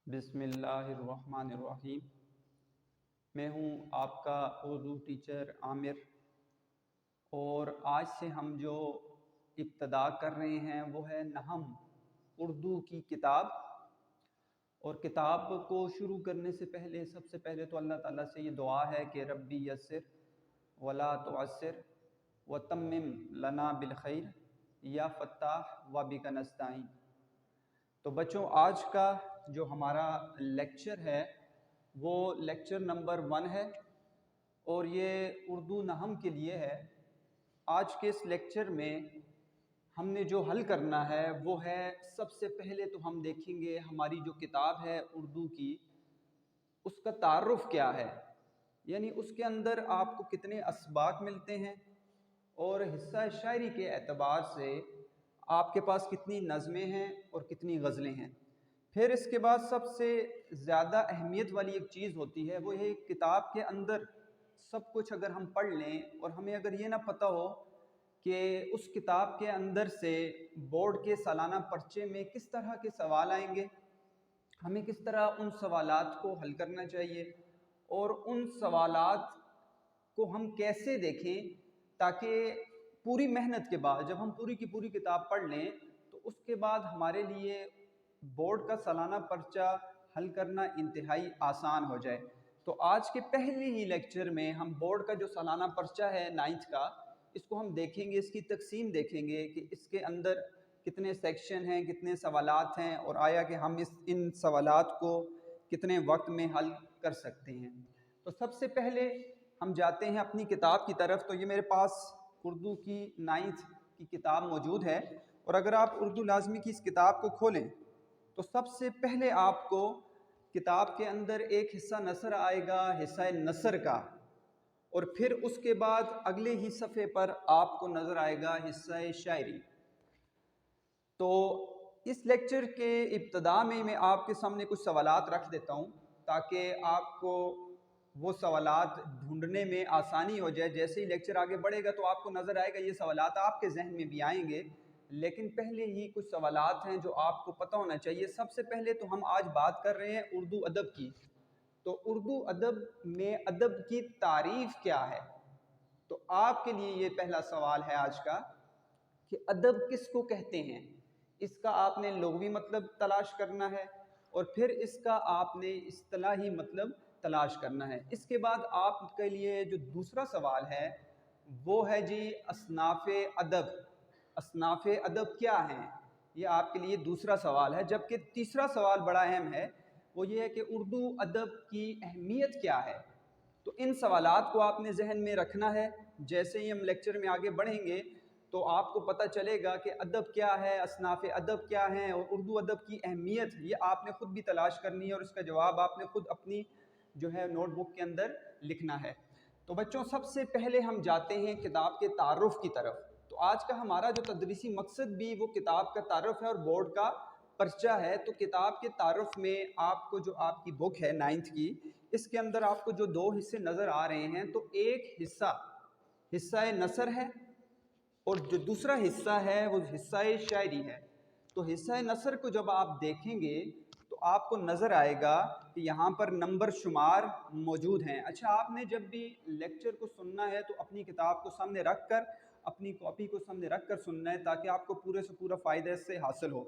बिस्मिल्लाहिर्रहमानिर्रहीम। मैं हूँ आपका उर्दू टीचर आमिर, और आज से हम जो इब्तदा कर रहे हैं वो है नहम उर्दू की किताब। और किताब को शुरू करने से पहले सबसे पहले तो अल्लाह ताला से ये दुआ है कि रब्बी यस्सिर वला तुअस्सिर व तम्मिम लना बिल खैर या फत्ताह व बिका नस्ताईन। तो बच्चों, आज का जो हमारा लेक्चर है वो लेक्चर नंबर 1 है और ये उर्दू नहम के लिए है। आज के इस लेक्चर में हमने जो हल करना है वो है, सबसे पहले तो हम देखेंगे हमारी जो किताब है उर्दू की, उसका तारुफ क्या है, यानी उसके अंदर आपको कितने असबाक मिलते हैं और हिस्सा शायरी के एतबार से आपके पास कितनी नज़में हैं और कितनी गज़लें हैं। फिर इसके बाद सबसे ज़्यादा अहमियत वाली एक चीज़ होती है, वो ये किताब के अंदर सब कुछ अगर हम पढ़ लें और हमें अगर ये ना पता हो कि उस किताब के अंदर से बोर्ड के सालाना पर्चे में किस तरह के सवाल आएंगे, हमें किस तरह उन सवालात को हल करना चाहिए और उन सवालात को हम कैसे देखें, ताकि पूरी मेहनत के बाद जब हम पूरी की पूरी किताब पढ़ लें तो उसके बाद हमारे लिए बोर्ड का सालाना पर्चा हल करना इंतहाई आसान हो जाए। तो आज के पहले ही लेक्चर में हम बोर्ड का जो सालाना पर्चा है 9th का, इसको हम देखेंगे, इसकी तकसीम देखेंगे कि इसके अंदर कितने सेक्शन हैं, कितने सवालात हैं और आया कि हम इन सवालात को कितने वक्त में हल कर सकते हैं। तो सबसे पहले हम जाते हैं अपनी किताब की तरफ। तो ये मेरे पास उर्दू की 9th की किताब मौजूद है, और अगर आप उर्दू लाजमी की इस किताब को खोलें तो सबसे पहले आपको किताब के अंदर एक हिस्सा नसर आएगा, हिस्सा नसर का, और फिर उसके बाद अगले ही सफ़े पर आपको नज़र आएगा हिस्सा शायरी। तो इस लेक्चर के इब्तदा में मैं आपके सामने कुछ सवालात रख देता हूँ ताकि आपको वो सवालात ढूंढने में आसानी हो जाए। जैसे ही लेक्चर आगे बढ़ेगा तो आपको नज़र आएगा ये सवालात आपके जहन में भी आएंगे, लेकिन पहले ही कुछ सवालात हैं जो आपको पता होना चाहिए। सबसे पहले तो हम आज बात कर रहे हैं उर्दू अदब की। तो उर्दू अदब में अदब की तारीफ़ क्या है? तो आपके लिए ये पहला सवाल है आज का कि अदब किसको कहते हैं। इसका आपने लुग़वी मतलब तलाश करना है और फिर इसका आपने इस्तिलाही मतलब तलाश करना है। इसके बाद आपके लिए जो दूसरा सवाल है वो है जी असनाफ़े अदब। असनाफ़े अदब क्या हैं, ये आपके लिए दूसरा सवाल है। जबकि तीसरा सवाल बड़ा अहम है, वो ये है कि उर्दू अदब की अहमियत क्या है। तो इन सवालात को आपने जहन में रखना है। जैसे ही हम लेक्चर में आगे बढ़ेंगे तो आपको पता चलेगा कि अदब क्या है, असनाफ़े अदब क्या हैं और उर्दू अदब की अहमियत, ये आपने ख़ुद भी तलाश करनी है और इसका जवाब आपने ख़ुद अपनी जो है नोटबुक के अंदर लिखना है। तो बच्चों, सबसे पहले हम जाते हैं किताब के तारुफ़ की तरफ। तो आज का हमारा जो तदरीसी मकसद भी वो किताब का तारुफ़ है और बोर्ड का पर्चा है। तो किताब के तारुफ़ में आपको जो आपकी बुक है 9th की, इसके अंदर आपको जो 2 हिस्से नज़र आ रहे हैं, तो एक हिस्सा नसर है और जो दूसरा हिस्सा है वो हिस्सा शायरी है। तो हिस्सा नसर को जब आप देखेंगे तो आपको नज़र आएगा कि यहाँ पर नंबर शुमार मौजूद हैं। अच्छा, आपने जब भी लेक्चर को सुनना है तो अपनी किताब को सामने रख कर, अपनी कॉपी को सामने रख कर सुनना है ताकि आपको पूरे से पूरा फ़ायदा इससे हासिल हो।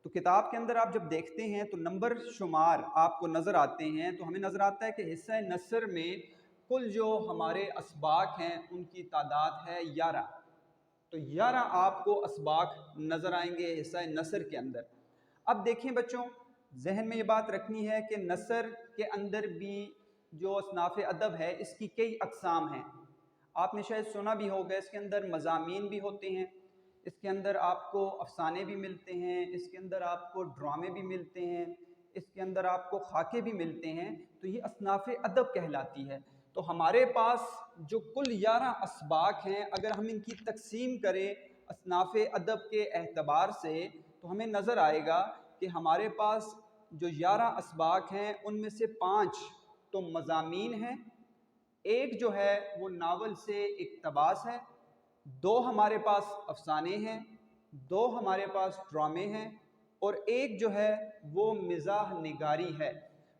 तो किताब के अंदर आप जब देखते हैं तो नंबर शुमार आपको नज़र आते हैं। तो हमें नज़र आता है कि हिस्सा नसर में कुल जो हमारे असबाक हैं उनकी तादाद है 11। तो 11 आपको असबाक नज़र आएंगे हिस्सा नसर के अंदर। अब देखिए बच्चों, जहन में ये बात रखनी है कि नसर के अंदर भी जो असनाफ़े अदब है इसकी कई अक़साम हैं। आपने शायद सुना भी होगा, इसके अंदर मज़ामीन भी होते हैं, इसके अंदर आपको अफसाने भी मिलते हैं, इसके अंदर आपको ड्रामे भी मिलते हैं, इसके अंदर आपको खाके भी मिलते हैं। तो ये असनाफ़े अदब कहलाती है। तो हमारे पास जो कुल 11 असबाक हैं, अगर हम इनकी तकसीम करें असनाफ़े अदब के एतबार से तो हमें नज़र आएगा कि हमारे पास जो 11 असबाक हैं उनमें से 5 तो मज़ामीन हैं, एक जो है वो नावल से इक़्तिबास है, 2 हमारे पास अफसाने हैं, 2 हमारे पास ड्रामे हैं اور ایک جو ہے وہ مزاح نگاری ہے۔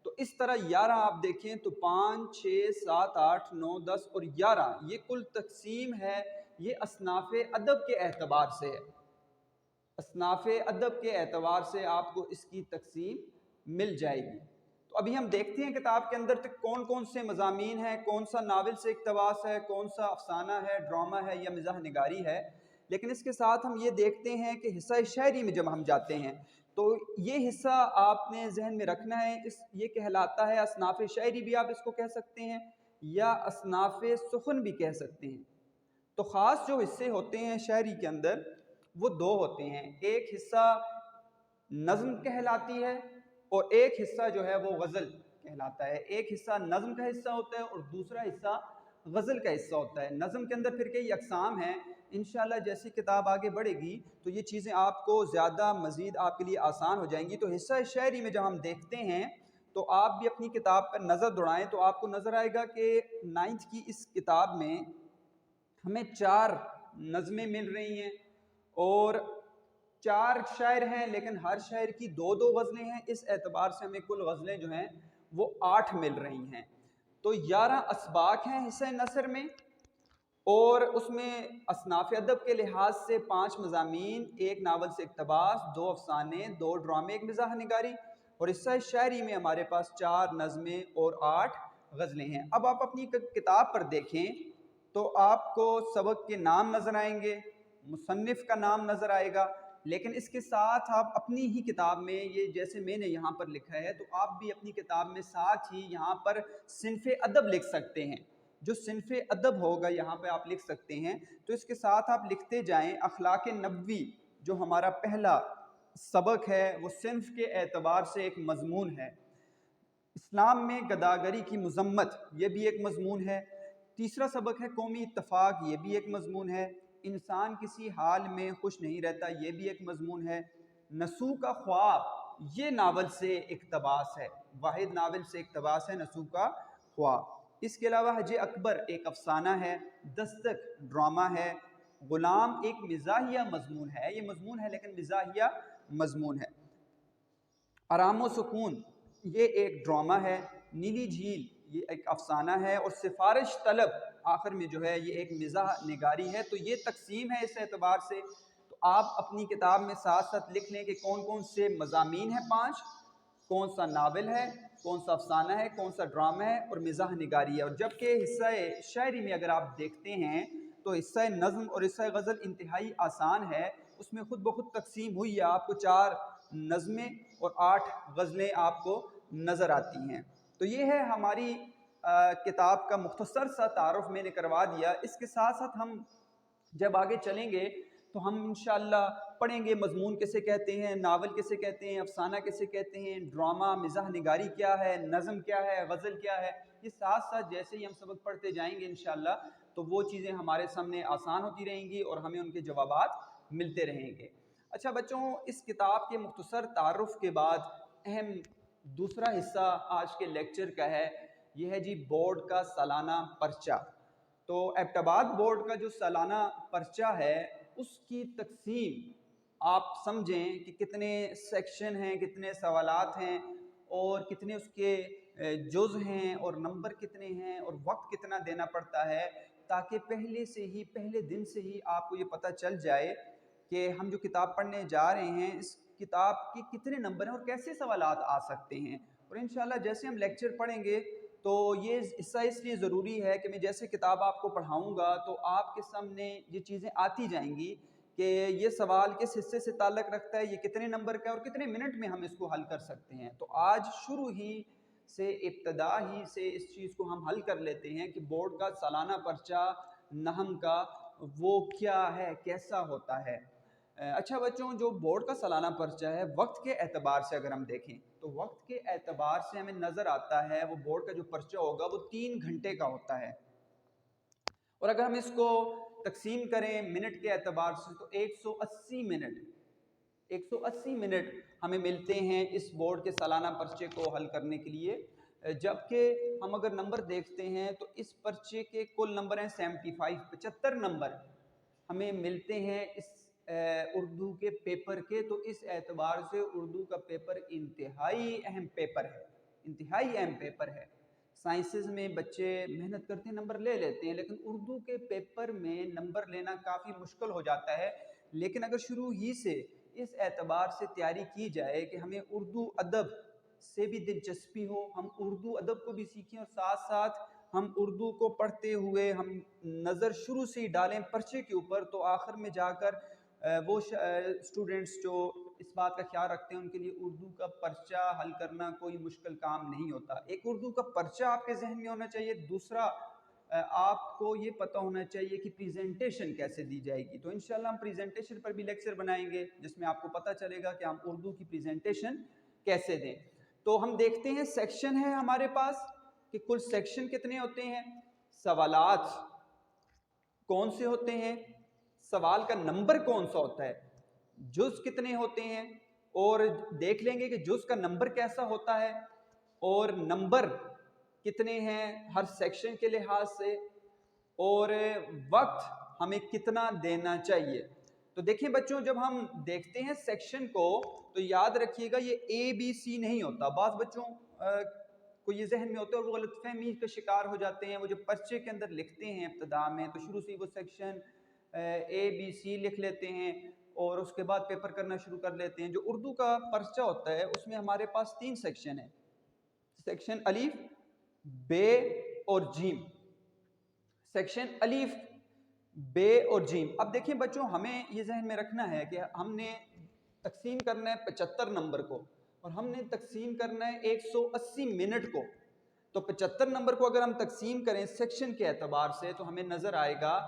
تو اس طرح 11 آپ دیکھیں تو 5 6 7 8 9 10 اور 11 یہ کل تقسیم ہے، یہ اصناف ادب کے اعتبار سے ہے، اصناف ادب کے اعتبار سے آپ کو اس کی تقسیم مل جائے گی۔ تو ابھی ہم دیکھتے ہیں کتاب کے اندر تک کون کون سے مضامین ہیں، کون سا ناول سے اقتباس ہے، کون سا افسانہ ہے، ڈرامہ ہے یا مزاح نگاری ہے، لیکن اس کے ساتھ ہم یہ دیکھتے ہیں کہ حصہ شعری میں جب ہم جاتے ہیں تو یہ حصہ آپ نے ذہن میں رکھنا ہے، یہ کہلاتا ہے اصناف شعری بھی آپ اس کو کہہ سکتے ہیں یا اصناف سخن بھی کہہ سکتے ہیں۔ تو خاص جو حصے ہوتے ہیں شعری کے اندر وہ دو ہوتے ہیں، ایک حصہ نظم کہلاتی ہے اور ایک حصہ جو ہے وہ غزل کہلاتا ہے۔ ایک حصہ نظم کا حصہ ہوتا ہے اور دوسرا حصہ غزل کا حصہ ہوتا ہے۔ نظم کے اندر پھر کئی اقسام ہیں، انشاءاللہ جیسی کتاب آگے بڑھے گی تو یہ چیزیں آپ کو زیادہ مزید آپ کے لیے آسان ہو جائیں گی۔ تو حصہ شعری میں جب ہم دیکھتے ہیں تو آپ بھی اپنی کتاب پر نظر دوڑائیں تو آپ کو نظر آئے گا کہ 9th کی اس کتاب میں ہمیں 4 نظمیں مل رہی ہیں اور 4 شاعر ہیں، لیکن ہر شاعر کی 2 غزلیں ہیں، اس اعتبار سے ہمیں کل غزلیں جو ہیں وہ 8 مل رہی ہیں۔ تو 11 اسباق ہیں حصہ نثر میں اور اس میں اصناف ادب کے لحاظ سے 5 مضامین، 1 ناول سے اقتباس، 2 افسانے، 2 ڈرامے، 1 مزاح نگاری، اور حصہ شعری میں ہمارے پاس 4 نظمیں اور 8 غزلیں ہیں۔ اب آپ اپنی کتاب پر دیکھیں تو آپ کو سبق کے نام نظر آئیں گے، مصنف کا نام نظر آئے گا، لیکن اس کے ساتھ آپ اپنی ہی کتاب میں یہ جیسے میں نے یہاں پر لکھا ہے تو آپ بھی اپنی کتاب میں ساتھ ہی یہاں پر صنف ادب لکھ سکتے ہیں۔ جو صنف ادب ہوگا یہاں پہ آپ لکھ سکتے ہیں، تو اس کے ساتھ آپ لکھتے جائیں اخلاق نبوی جو ہمارا پہلا سبق ہے وہ صنف کے اعتبار سے ایک مضمون ہے۔ اسلام میں گداگری کی مذمت یہ بھی ایک مضمون ہے۔ تیسرا سبق ہے قومی اتفاق، یہ بھی ایک مضمون ہے۔ انسان کسی حال میں خوش نہیں رہتا، یہ بھی ایک مضمون ہے۔ نسو کا خواب یہ ناول سے اقتباس ہے، واحد ناول سے اقتباس ہے نسو کا خواب۔ اس کے علاوہ حج اکبر ایک افسانہ ہے، دستک ڈرامہ ہے، غلام ایک مزاحیہ مضمون ہے، یہ مضمون ہے لیکن مزاحیہ مضمون ہے۔ آرام و سکون یہ ایک ڈرامہ ہے، نیلی جھیل یہ ایک افسانہ ہے، اور سفارش طلب آخر میں جو ہے یہ ایک مزاح نگاری ہے۔ تو یہ تقسیم ہے اس اعتبار سے۔ تو آپ اپنی کتاب میں ساتھ ساتھ لکھ لیں کہ کون کون سے مضامین ہیں 5، کون سا ناول ہے، کون سا افسانہ ہے، کون سا ڈرامہ ہے اور مزاح نگاری ہے۔ اور جبکہ حصہ شعری میں اگر آپ دیکھتے ہیں تو حصہ نظم اور حصہ غزل انتہائی آسان ہے، اس میں خود بخود تقسیم ہوئی ہے، آپ کو 4 نظمیں اور 8 غزلیں آپ کو نظر آتی ہیں۔ تو یہ ہے ہماری کتاب کا مختصر سا تعارف میں نے کروا دیا۔ اس کے ساتھ ساتھ ہم جب آگے چلیں گے تو ہم انشاءاللہ پڑھیں گے مضمون کسے کہتے ہیں، ناول کسے کہتے ہیں، افسانہ کسے کہتے ہیں، ڈرامہ مزاح نگاری کیا ہے، نظم کیا ہے، غزل کیا ہے۔ یہ ساتھ ساتھ جیسے ہی ہم سبق پڑھتے جائیں گے انشاءاللہ تو وہ چیزیں ہمارے سامنے آسان ہوتی رہیں گی اور ہمیں ان کے جوابات ملتے رہیں گے۔ اچھا بچوں، اس کتاب کے مختصر تعارف کے بعد اہم دوسرا حصہ آج کے لیکچر کا ہے، یہ ہے جی بورڈ کا سالانہ پرچہ۔ تو ایبٹ آباد بورڈ کا جو سالانہ پرچہ ہے اس کی تقسیم آپ سمجھیں کہ کتنے سیکشن ہیں، کتنے سوالات ہیں اور کتنے اس کے جز ہیں اور نمبر کتنے ہیں اور وقت کتنا دینا پڑتا ہے، تاکہ پہلے دن سے ہی آپ کو یہ پتہ چل جائے کہ ہم جو کتاب پڑھنے جا رہے ہیں اس کتاب کی کتنے نمبر ہیں اور کیسے سوالات آ سکتے ہیں۔ اور انشاءاللہ جیسے ہم لیکچر پڑھیں گے تو یہ حصہ اس لیے ضروری ہے کہ میں جیسے کتاب آپ کو پڑھاؤں گا تو آپ کے سامنے یہ چیزیں آتی جائیں گی کہ یہ سوال کس حصے سے تعلق رکھتا ہے، یہ کتنے نمبر کا ہے اور کتنے منٹ میں ہم اس کو حل کر سکتے ہیں۔ تو آج شروع ہی سے ابتدا ہی سے اس چیز کو ہم حل کر لیتے ہیں کہ بورڈ کا سالانہ پرچہ نحو کا وہ کیا ہے، کیسا ہوتا ہے۔ اچھا بچوں، جو بورڈ کا سالانہ پرچہ ہے وقت کے اعتبار سے اگر ہم دیکھیں تو وقت کے اعتبار سے ہمیں نظر آتا ہے وہ بورڈ کا جو پرچہ ہوگا وہ 3 گھنٹے کا ہوتا ہے، اور اگر ہم اس کو تقسیم کریں منٹ کے اعتبار سے تو 180 منٹ ہمیں ملتے ہیں اس بورڈ کے سالانہ پرچے کو حل کرنے کے لیے۔ جبکہ ہم اگر نمبر دیکھتے ہیں تو اس پرچے کے کل نمبر ہیں 75 نمبر ہمیں ملتے ہیں اس اردو کے پیپر کے، تو اس اعتبار سے اردو کا پیپر انتہائی اہم پیپر ہے، انتہائی اہم پیپر ہے۔ سائنسز میں بچے محنت کرتے ہیں، نمبر لے لیتے ہیں، لیکن اردو کے پیپر میں نمبر لینا کافی مشکل ہو جاتا ہے۔ لیکن اگر شروع ہی سے اس اعتبار سے تیاری کی جائے کہ ہمیں اردو ادب سے بھی دلچسپی ہو، ہم اردو ادب کو بھی سیکھیں، اور ساتھ ساتھ ہم اردو کو پڑھتے ہوئے ہم نظر شروع سے ہی ڈالیں پرچے کے اوپر، تو آخر میں جا کر وہ اسٹوڈنٹس جو اس بات کا خیال رکھتے ہیں ان کے لیے اردو کا پرچہ حل کرنا کوئی مشکل کام نہیں ہوتا۔ ایک اردو کا پرچہ آپ کے ذہن میں ہونا چاہیے، دوسرا آپ کو یہ پتہ ہونا چاہیے کہ پریزنٹیشن کیسے دی جائے گی۔ تو انشاءاللہ ہم پریزنٹیشن پر بھی لیکچر بنائیں گے، جس میں آپ کو پتہ چلے گا کہ ہم اردو کی پریزنٹیشن کیسے دیں۔ تو ہم دیکھتے ہیں سیکشن ہے ہمارے پاس کہ کل سیکشن کتنے ہوتے ہیں، سوالات کون سے ہوتے ہیں، سوال کا نمبر کون سا ہوتا ہے، جز کتنے ہوتے ہیں، اور دیکھ لیں گے کہ جز کا نمبر کیسا ہوتا ہے، اور نمبر کتنے ہیں ہر سیکشن کے لحاظ سے، اور وقت ہمیں کتنا دینا چاہیے۔ تو دیکھیں بچوں، جب ہم دیکھتے ہیں سیکشن کو تو یاد رکھیے گا یہ اے بی سی نہیں ہوتا۔ بعض بچوں کو یہ ذہن میں ہوتا ہے اور وہ غلط فہمی کا شکار ہو جاتے ہیں، وہ جو پرچے کے اندر لکھتے ہیں ابتدا میں تو شروع سے وہ سیکشن اے بی سی لکھ لیتے ہیں اور اس کے بعد پیپر کرنا شروع کر لیتے ہیں۔ جو اردو کا پرچہ ہوتا ہے اس میں ہمارے پاس 3 سیکشن ہیں، سیکشن الف، بے اور جیم۔ سیکشن الف، بے اور جیم۔ اب دیکھیں بچوں، ہمیں یہ ذہن میں رکھنا ہے کہ ہم نے تقسیم کرنا ہے 75 نمبر کو، اور ہم نے تقسیم کرنا ہے 180 منٹ کو۔ تو 75 نمبر کو اگر ہم تقسیم کریں سیکشن کے اعتبار سے تو ہمیں نظر آئے گا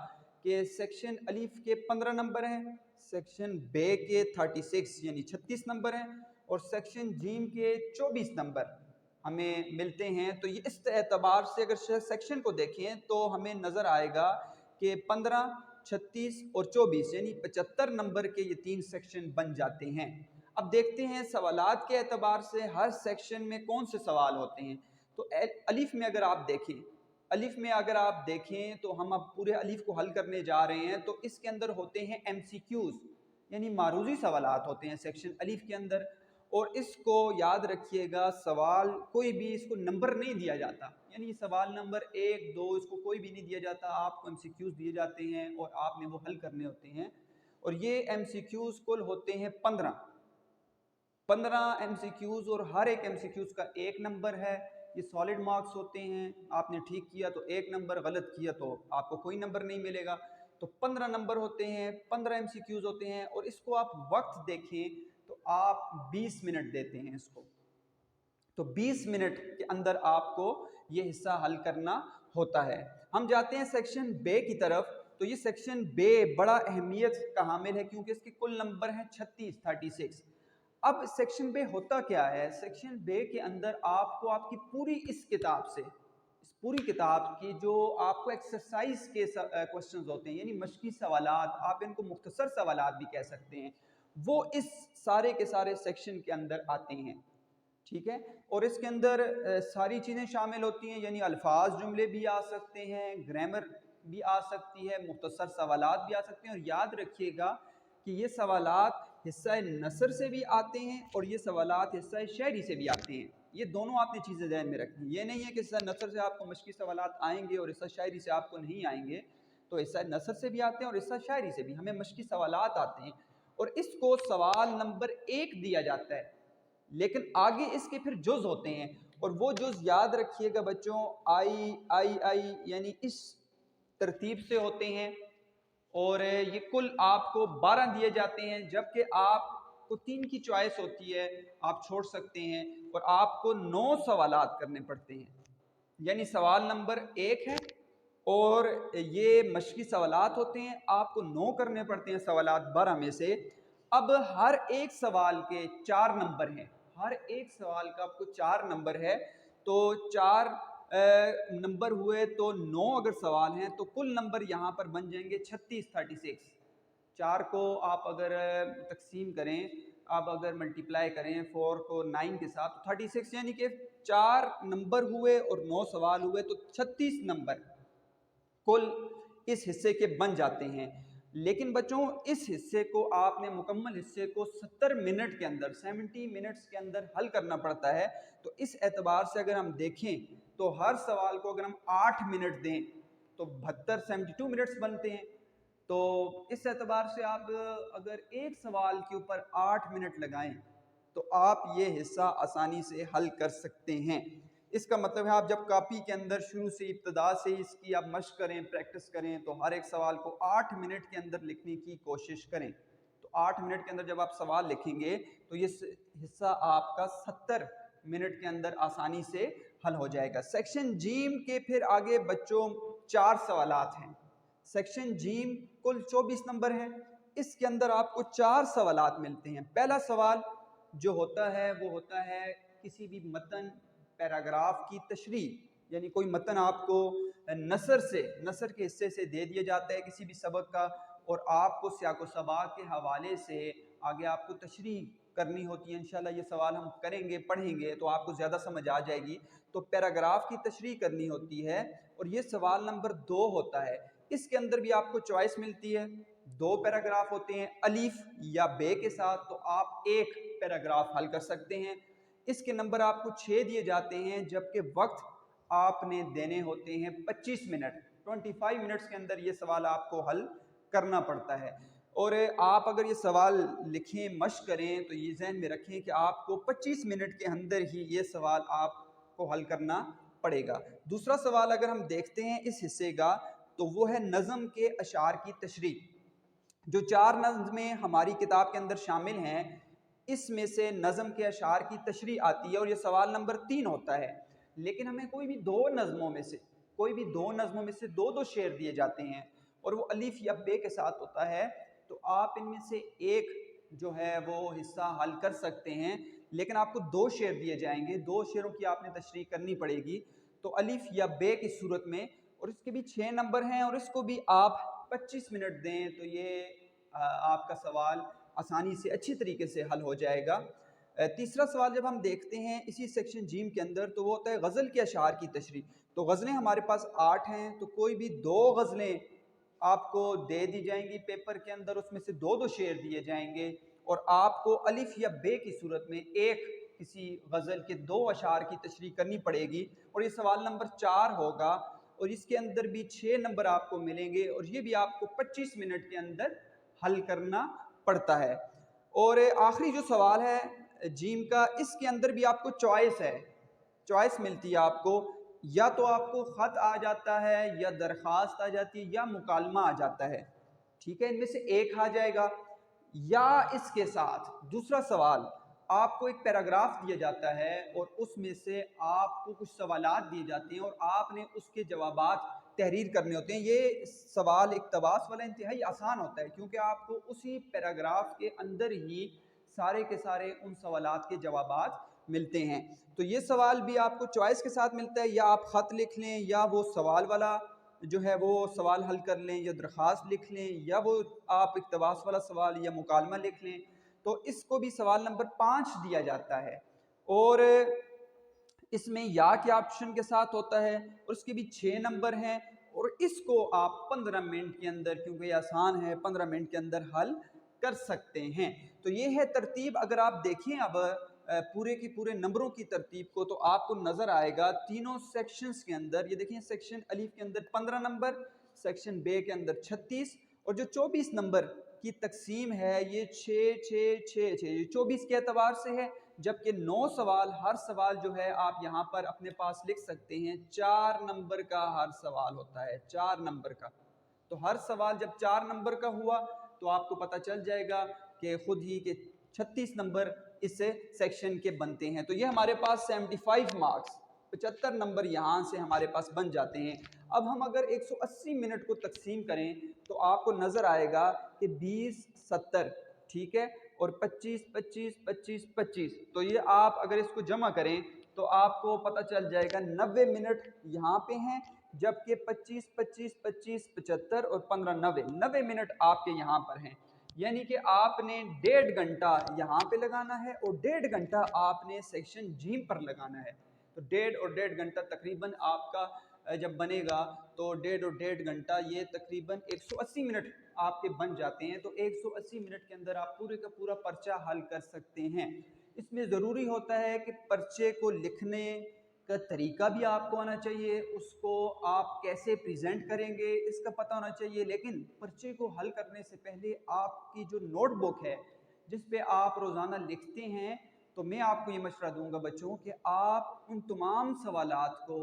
کہ سیکشن الف کے 15 نمبر ہیں، سیکشن بے کے 36 یعنی 36 نمبر ہیں، اور سیکشن جیم کے 24 نمبر ہمیں ملتے ہیں۔ تو یہ اس اعتبار سے اگر سیکشن کو دیکھیں تو ہمیں نظر آئے گا کہ 15، 36 اور 24 یعنی 75 نمبر کے یہ 3 سیکشن بن جاتے ہیں۔ اب دیکھتے ہیں سوالات کے اعتبار سے ہر سیکشن میں کون سے سوال ہوتے ہیں۔ تو الف میں اگر آپ دیکھیں تو ہم اب پورے الف کو حل کرنے جا رہے ہیں، تو اس کے اندر ہوتے ہیں ایم سی کیوز یعنی معروضی سوالات ہوتے ہیں سیکشن الف کے اندر، اور اس کو یاد رکھیے گا سوال کوئی بھی اس کو نمبر نہیں دیا جاتا، یعنی سوال نمبر 1، 2 اس کو کوئی بھی نہیں دیا جاتا، آپ کو ایم سی کیوز دیے جاتے ہیں اور آپ نے وہ حل کرنے ہوتے ہیں، اور یہ ایم سی کیوز کل ہوتے ہیں 15 ایم سی کیوز، اور ہر ایک ایم سی کیوز کا 1 نمبر ہے۔ یہ سالڈ مارکس ہوتے ہیں، آپ نے ٹھیک کیا تو 1 نمبر، غلط کیا تو آپ کو کوئی نمبر نہیں ملے گا۔ تو 15 نمبر ہوتے ہیں، 15 ایم سی کیوز ہوتے ہیں، اور اس کو آپ وقت دیکھیں تو آپ 20 منٹ دیتے ہیں اس کو، تو 20 منٹ کے اندر آپ کو یہ حصہ حل کرنا ہوتا ہے۔ ہم جاتے ہیں سیکشن بے کی طرف، تو یہ سیکشن بے بڑا اہمیت کا حامل ہے کیونکہ اس کے کل نمبر ہیں 36۔ اب سیکشن بے ہوتا کیا ہے؟ سیکشن بے کے اندر آپ کو آپ کی پوری اس کتاب سے، اس پوری کتاب کی جو آپ کو ایکسرسائز کے کوسچنز ہوتے ہیں، یعنی مشقی سوالات، آپ ان کو مختصر سوالات بھی کہہ سکتے ہیں، وہ اس سارے کے سارے سیکشن کے اندر آتے ہیں، ٹھیک ہے؟ اور اس کے اندر ساری چیزیں شامل ہوتی ہیں، یعنی الفاظ جملے بھی آ سکتے ہیں، گرامر بھی آ سکتی ہے، مختصر سوالات بھی آ سکتے ہیں، اور یاد رکھیے گا کہ یہ سوالات حصہ نثر سے بھی آتے ہیں اور یہ سوالات حصہ شعری سے بھی آتے ہیں۔ یہ دونوں آپ نے چیزیں ذہن میں رکھنی، یہ نہیں ہے کہ حصہ نثر سے آپ کو مشقی سوالات آئیں گے اور حصہ شاعری سے آپ کو نہیں آئیں گے، تو حصہ نثر سے بھی آتے ہیں اور حصہ شاعری سے بھی، ہمیں مشقی سوالات آتے ہیں، اور اس کو سوال نمبر 1 دیا جاتا ہے، لیکن آگے اس کے پھر جز ہوتے ہیں، اور وہ جز یاد رکھیے گا بچوں آئی یعنی اس ترتیب سے ہوتے ہیں، اور یہ کل آپ کو 12 دیے جاتے ہیں، جبکہ آپ کو 3 کی چوائس ہوتی ہے، آپ چھوڑ سکتے ہیں، اور آپ کو 9 سوالات کرنے پڑتے ہیں، یعنی سوال نمبر 1 ہے اور یہ مشقی سوالات ہوتے ہیں، آپ کو 9 کرنے پڑتے ہیں سوالات 12 میں سے۔ اب ہر ایک سوال کے 4 نمبر ہیں، ہر ایک سوال کا آپ کو 4 نمبر ہے، تو 4 نمبر ہوئے تو 9 اگر سوال ہیں تو کل نمبر یہاں پر بن جائیں گے 36۔ 4 کو آپ اگر تقسیم کریں، آپ اگر ملٹیپلائی کریں 4 کو 9 کے ساتھ، 36 یعنی کہ 4 نمبر ہوئے اور 9 سوال ہوئے تو 36 نمبر کل اس حصے کے بن جاتے ہیں۔ लेकिन बच्चों इस हिस्से को आपने मुकम्मल हिस्से को 70 मिनट के अंदर 70 मिनट्स के अंदर हल करना पड़ता है। तो इस एतबार से अगर हम देखें तो हर सवाल को अगर हम 8 मिनट दें तो 72 मिनट्स बनते हैं। तो इस एतबार से आप अगर एक सवाल के ऊपर 8 मिनट लगाएं तो आप ये हिस्सा आसानी से हल कर सकते हैं। इसका मतलब है आप जब कॉपी के अंदर शुरू से इब्तदा से इसकी आप मशक करें, प्रैक्टिस करें, तो हर एक सवाल को 8 मिनट के अंदर लिखने की कोशिश करें। तो 8 मिनट के अंदर जब आप सवाल लिखेंगे तो ये हिस्सा आपका 70 मिनट के अंदर आसानी से हल हो जाएगा। सेक्शन जीम के फिर आगे बच्चों 4 सवालात हैं। सेक्शन जीम कुल 24 नंबर है, इसके अंदर आपको 4 सवालात मिलते हैं। पहला सवाल जो होता है वो होता है किसी भी मतन पैराग्राफ की तशरीह, यानी कोई मतन आपको नसर के हिस्से से दे दिया जाता है किसी भी सबक का, और आपको सियाको सबाक के हवाले से आगे आपको तशरीह करनी होती है। इंशाल्लाह ये सवाल हम करेंगे, पढ़ेंगे तो आपको ज़्यादा समझ आ जाएगी। तो पैराग्राफ की तशरीह करनी होती है और ये सवाल नंबर 2 होता है। इसके अंदर भी आपको चॉइस मिलती है, 2 पैराग्राफ होते हैं अलीफ या बे के साथ, तो आप एक पैराग्राफ हल कर सकते हैं। इसके नंबर आपको 6 दिए जाते हैं, जबकि वक्त आपने देने होते हैं 25 मिनट। 25 मिनट्स के अंदर ये सवाल आपको हल करना पड़ता है। और आप अगर ये सवाल लिखें, मशक करें, तो ये जहन में रखें कि आपको 25 मिनट के अंदर ही ये सवाल आपको हल करना पड़ेगा। दूसरा सवाल अगर हम देखते हैं इस हिस्से का, तो वो है नज़म के अशार की तशरीह। जो 4 नज़में हमारी किताब के अंदर शामिल हैं, इसमें से नज़म के अशार की तशरीह आती है और ये सवाल नंबर 3 होता है। लेकिन हमें कोई भी दो नज़मों में से दो शेर दिए जाते हैं और वो अलीफ या बे के साथ होता है, तो आप इनमें से एक जो है वो हिस्सा हल कर सकते हैं। लेकिन आपको 2 शेर दिए जाएंगे, 2 शेरों की आपने तशरीह करनी पड़ेगी। तो अलीफ या बे की सूरत में, और इसके भी 6 नंबर हैं और इसको भी आप 25 मिनट दें तो ये आपका सवाल आसानी से अच्छी तरीके से हल हो जाएगा। तीसरा सवाल जब हम देखते हैं इसी सेक्शन जीम के अंदर, तो वो होता है गज़ल के अशार की तशरीह। तो गज़लें हमारे पास 8 हैं, तो कोई भी 2 गज़लें आपको दे दी जाएंगी पेपर के अंदर, उसमें से 2 शेर दिए जाएंगे और आपको अलिफ या बे की सूरत में एक किसी गज़ल के 2 अशार की तशरीह करनी पड़ेगी और ये सवाल नंबर 4 होगा और इसके अंदर भी 6 नंबर आपको मिलेंगे और ये भी आपको 25 मिनट के अंदर हल करना पड़ता है। और आखिरी जो सवाल है जीम का, इसके अंदर भी आपको चॉइस मिलती है आपको, या तो आपको ख़त आ जाता है या दरख्वास्त आ जाती है या मुकालमा आ जाता है। ठीक है, इनमें से एक आ जाएगा, या इसके साथ दूसरा सवाल आपको एक पैराग्राफ दिया जाता है और उसमें से आपको कुछ सवालात दिए जाते हैं और आपने उसके जवाबात तहरीर करने होते हैं। ये सवाल इक़्तिबास वाला इंतहाई आसान होता है क्योंकि आपको उसी पैराग्राफ के अंदर ही सारे के सारे उन सवालात के जवाबात मिलते हैं। तो ये सवाल भी आपको चॉइस के साथ मिलता है, या आप ख़त लिख लें या वो सवाल वाला जो है वो सवाल हल कर लें या दरख्वास्त लिख लें या वो आप इक़्तिबास वाला सवाल या मुकालमा लिख लें। तो इसको भी सवाल नंबर 5 दिया जाता है और इसमें या के ऑप्शन के साथ होता है और उसके भी 6 नंबर हैं और इसको आप 15 मिनट के अंदर, क्योंकि आसान है, 15 मिनट के अंदर हल कर सकते हैं। तो ये है तरतीब। अगर आप देखें अब पूरे के पूरे नंबरों की तरतीब को, तो आपको नज़र आएगा तीनों सेक्शंस के अंदर, ये देखिए सेक्शन अलीफ के अंदर 15 नंबर, सेक्शन बे के अंदर 36 और जो 24 नंबर की तकसीम है ये 6 ये 24 के एतबार से है, जबकि 9 सवाल, हर सवाल जो है आप यहाँ पर अपने पास लिख सकते हैं 4 नंबर का हर सवाल होता है, 4 नंबर का। तो हर सवाल जब 4 नंबर का हुआ तो आपको पता चल जाएगा कि खुद ही के 36 नंबर इस सेक्शन के बनते हैं। तो ये हमारे पास 75 मार्क्स, 75 नंबर यहाँ से हमारे पास बन जाते हैं। अब हम अगर 180 मिनट को तकसीम करें तो आपको नज़र आएगा कि 20, 70, ठीक है, और 25, 25, 25, 25, तो ये आप अगर इसको जमा करें तो आपको पता चल जाएगा 90 मिनट यहाँ पे हैं, जबकि 25, 25, 25, 75 और 15, 90 मिनट आपके यहाँ पर हैं। यानी कि आपने 1.5 घंटा यहाँ पे लगाना है और 1.5 घंटा आपने सेक्शन जीम पर लगाना है। तो 1.5 और 1.5 घंटा तकरीबन आपका जब बनेगा तो 1.5 और 1.5 घंटा ये तकरीबन 180 मिनट آپ के बन जाते हैं। तो 180 मिनट के अंदर आप पूरे का पूरा पर्चा हल कर सकते हैं। इसमें ज़रूरी होता है कि पर्चे को लिखने का तरीका भी आपको आना चाहिए, उसको आप कैसे प्रेजेंट करेंगे इसका पता होना चाहिए। लेकिन पर्चे को हल करने से पहले आपकी जो नोटबुक है जिस पे आप रोज़ाना लिखते हैं, तो मैं आपको ये मशवरा दूंगा बच्चों कि आप उन तमाम सवालात को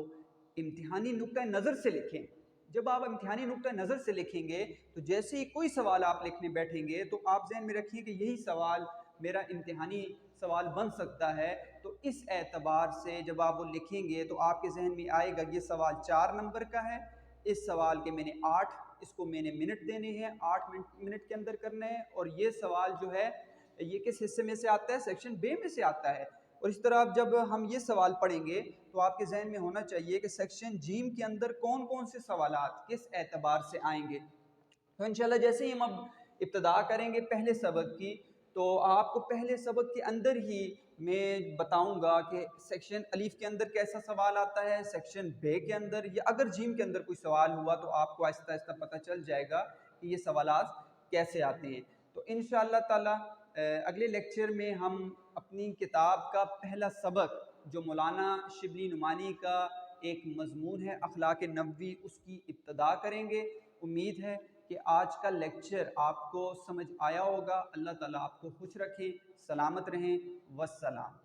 इम्तिहानी नुक्ता नज़र से लिखें। जब आप इम्तिहानी नुक्ता नज़र से लिखेंगे तो जैसे ही कोई सवाल आप लिखने बैठेंगे तो आप ज़हन में रखिए कि यही सवाल मेरा इम्तिहानी सवाल बन सकता है। तो इस एतबार से जब आप वो लिखेंगे तो आपके जहन में आएगा ये सवाल 4 नंबर का है, इस सवाल के मैंने 8, इसको मैंने मिनट देने हैं, 8 मिनट के अंदर करना है। और ये सवाल जो है ये किस हिस्से में से आता है, सेक्शन बे में से आता है। और इस तरह अब जब हम ये सवाल पढ़ेंगे तो आपके जहन में होना चाहिए कि सेक्शन जीम के अंदर कौन कौन से सवालात किस एतबार से आएंगे। तो इंशाल्लाह जैसे ही हम अब इब्तदा करेंगे पहले सबक की, तो आपको पहले सबक के अंदर ही मैं बताऊंगा कि सेक्शन अलीफ के अंदर कैसा सवाल आता है, सेक्शन बे के अंदर, या अगर जीम के अंदर कोई सवाल हुआ तो आपको आहिस्ता आहिस्ता पता चल जाएगा कि ये सवालात कैसे आते हैं। तो इंशाअल्लाह ताला अगले लेक्चर में हम अपनी किताब का पहला सबक जो मौलाना शिबली नुमानी का एक मजमून है अखलाक नबवी, उसकी इब्तदा करेंगे। उम्मीद है कि आज का लेक्चर आपको समझ आया होगा। अल्लाह ताला आपको खुश रखे, सलामत रहें। वस्सलाम।